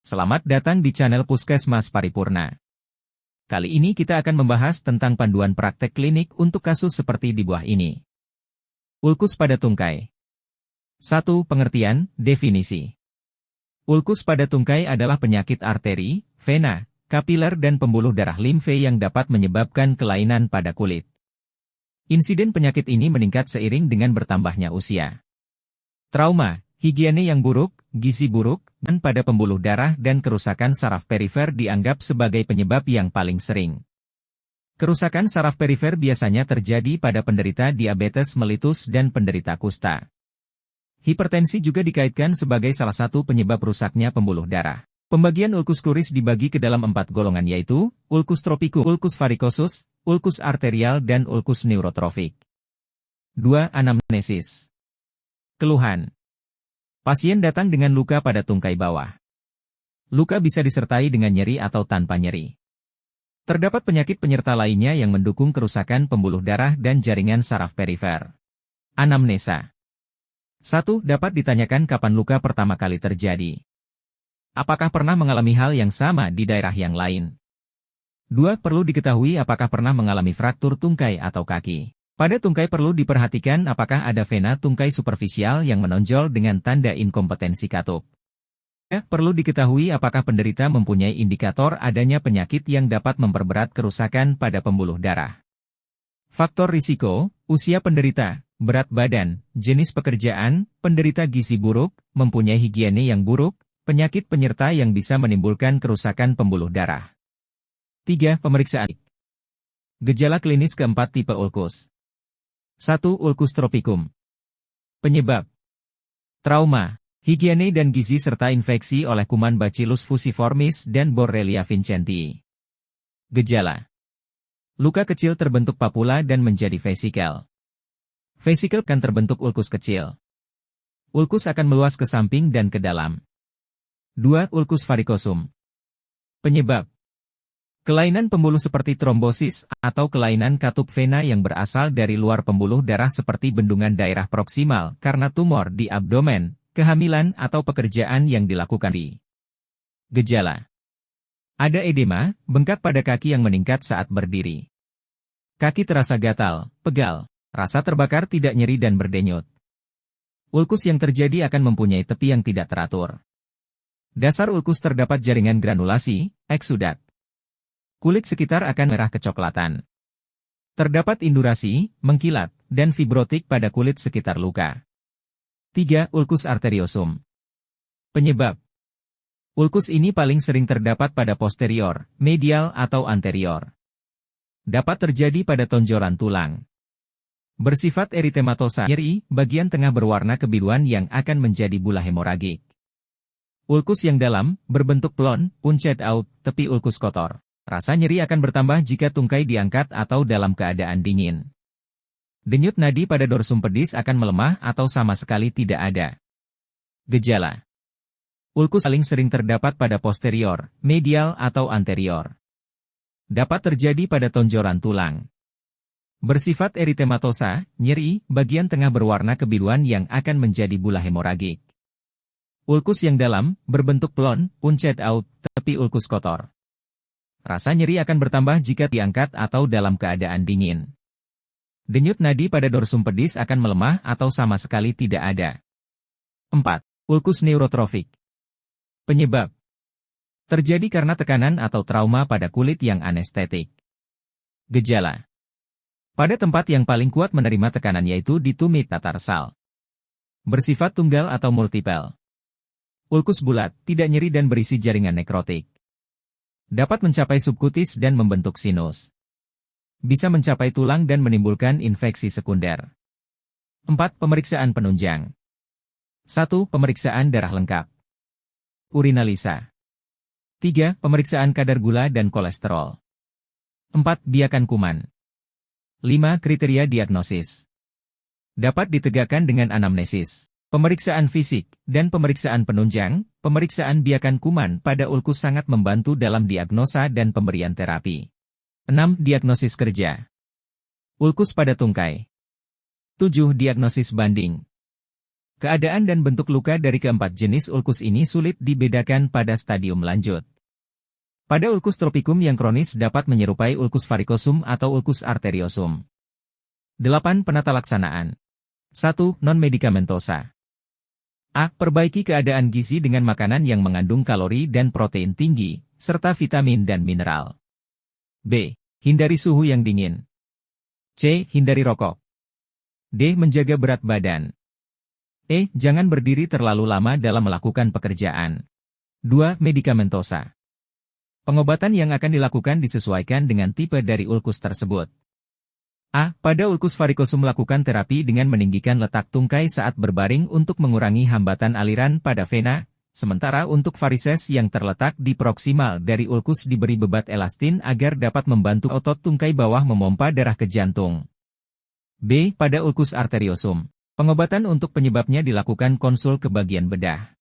Selamat datang di channel Puskesmas Paripurna. Kali ini kita akan membahas tentang panduan praktek klinik untuk kasus seperti di buah ini. Ulkus pada tungkai. 1. Pengertian, definisi. Ulkus pada tungkai adalah penyakit arteri, vena, kapiler dan pembuluh darah limfe yang dapat menyebabkan kelainan pada kulit. Insiden penyakit ini meningkat seiring dengan bertambahnya usia. Trauma, higiene yang buruk, gizi buruk, dan pada pembuluh darah dan kerusakan saraf perifer dianggap sebagai penyebab yang paling sering. Kerusakan saraf perifer biasanya terjadi pada penderita diabetes mellitus dan penderita kusta. Hipertensi juga dikaitkan sebagai salah satu penyebab rusaknya pembuluh darah. Pembagian ulkus kluris dibagi ke dalam 4 golongan yaitu, ulkus tropicum, ulkus varikosus, ulkus arterial dan ulkus neurotrofik. 2. Anamnesis. Keluhan. Pasien datang dengan luka pada tungkai bawah. Luka bisa disertai dengan nyeri atau tanpa nyeri. Terdapat penyakit penyerta lainnya yang mendukung kerusakan pembuluh darah dan jaringan saraf perifer. Anamnesa. 1. Dapat ditanyakan kapan luka pertama kali terjadi. Apakah pernah mengalami hal yang sama di daerah yang lain? 2. Perlu diketahui apakah pernah mengalami fraktur tungkai atau kaki. Pada tungkai perlu diperhatikan apakah ada vena tungkai superficial yang menonjol dengan tanda inkompetensi katup. Perlu diketahui apakah penderita mempunyai indikator adanya penyakit yang dapat memperberat kerusakan pada pembuluh darah. Faktor risiko, usia penderita, berat badan, jenis pekerjaan, penderita gizi buruk, mempunyai higiene yang buruk, penyakit penyerta yang bisa menimbulkan kerusakan pembuluh darah. 3. Pemeriksaan. Gejala klinis keempat tipe ulkus. 1. Ulkus tropicum. Penyebab. Trauma, higiene dan gizi serta infeksi oleh kuman Bacillus fusiformis dan Borrelia vincentii. Gejala. Luka kecil terbentuk papula dan menjadi vesikel. Vesikel akan terbentuk ulkus kecil. Ulkus akan meluas ke samping dan ke dalam. 2. Ulkus varikosum. Penyebab. Kelainan pembuluh seperti trombosis, atau kelainan katup vena yang berasal dari luar pembuluh darah seperti bendungan daerah proksimal karena tumor di abdomen, kehamilan atau pekerjaan yang dilakukan di. Gejala. Ada edema, bengkak pada kaki yang meningkat saat berdiri. Kaki terasa gatal, pegal, rasa terbakar tidak nyeri dan berdenyut. Ulkus yang terjadi akan mempunyai tepi yang tidak teratur. Dasar ulkus terdapat jaringan granulasi, eksudat. Kulit sekitar akan merah kecoklatan. Terdapat indurasi, mengkilat, dan fibrotik pada kulit sekitar luka. 3. Ulkus arteriosum. Penyebab. Ulkus ini paling sering terdapat pada posterior, medial atau anterior. Dapat terjadi pada tonjolan tulang. Bersifat eritematosa, nyeri, bagian tengah berwarna kebiruan yang akan menjadi bula hemoragik. Ulkus yang dalam, berbentuk plon, punched out, tepi ulkus kotor. Rasa nyeri akan bertambah jika tungkai diangkat atau dalam keadaan dingin. Denyut nadi pada dorsum pedis akan melemah atau sama sekali tidak ada. Gejala. Ulkus paling sering terdapat pada posterior, medial atau anterior. Dapat terjadi pada tonjolan tulang. Bersifat eritematosa, nyeri, bagian tengah berwarna kebiruan yang akan menjadi bula hemoragik. Ulkus yang dalam, berbentuk plon, punched out, tepi ulkus kotor. Rasa nyeri akan bertambah jika diangkat atau dalam keadaan dingin. Denyut nadi pada dorsum pedis akan melemah atau sama sekali tidak ada. 4. Ulkus neurotrofik. Penyebab. Terjadi karena tekanan atau trauma pada kulit yang anestetik. Gejala. Pada tempat yang paling kuat menerima tekanan yaitu di tumit tatarsal. Bersifat tunggal atau multiple. Ulkus bulat, tidak nyeri dan berisi jaringan nekrotik. Dapat mencapai subkutis dan membentuk sinus. Bisa mencapai tulang dan menimbulkan infeksi sekunder. 4. Pemeriksaan penunjang. 1. Pemeriksaan darah lengkap. Urinalisa. 3. Pemeriksaan kadar gula dan kolesterol. 4. Biakan kuman. 5. Kriteria diagnosis. Dapat ditegakkan dengan anamnesis, pemeriksaan fisik, dan pemeriksaan penunjang. Pemeriksaan biakan kuman pada ulkus sangat membantu dalam diagnosa dan pemberian terapi. 6. Diagnosis kerja. Ulkus pada tungkai. 7. Diagnosis banding. Keadaan dan bentuk luka dari keempat jenis ulkus ini sulit dibedakan pada stadium lanjut. Pada ulkus tropicum yang kronis dapat menyerupai ulkus varicosum atau ulkus arteriosum. 8. Penata laksanaan. 1. Non-medikamentosa. A. Perbaiki keadaan gizi dengan makanan yang mengandung kalori dan protein tinggi, serta vitamin dan mineral. B. Hindari suhu yang dingin. C. Hindari rokok. D. Menjaga berat badan. E. Jangan berdiri terlalu lama dalam melakukan pekerjaan. 2. Medikamentosa. Pengobatan yang akan dilakukan disesuaikan dengan tipe dari ulkus tersebut. A. Pada ulkus varicosum lakukan terapi dengan meninggikan letak tungkai saat berbaring untuk mengurangi hambatan aliran pada vena, sementara untuk varises yang terletak di proksimal dari ulkus diberi bebat elastin agar dapat membantu otot tungkai bawah memompa darah ke jantung. B. Pada ulkus arteriosum, pengobatan untuk penyebabnya dilakukan konsul ke bagian bedah.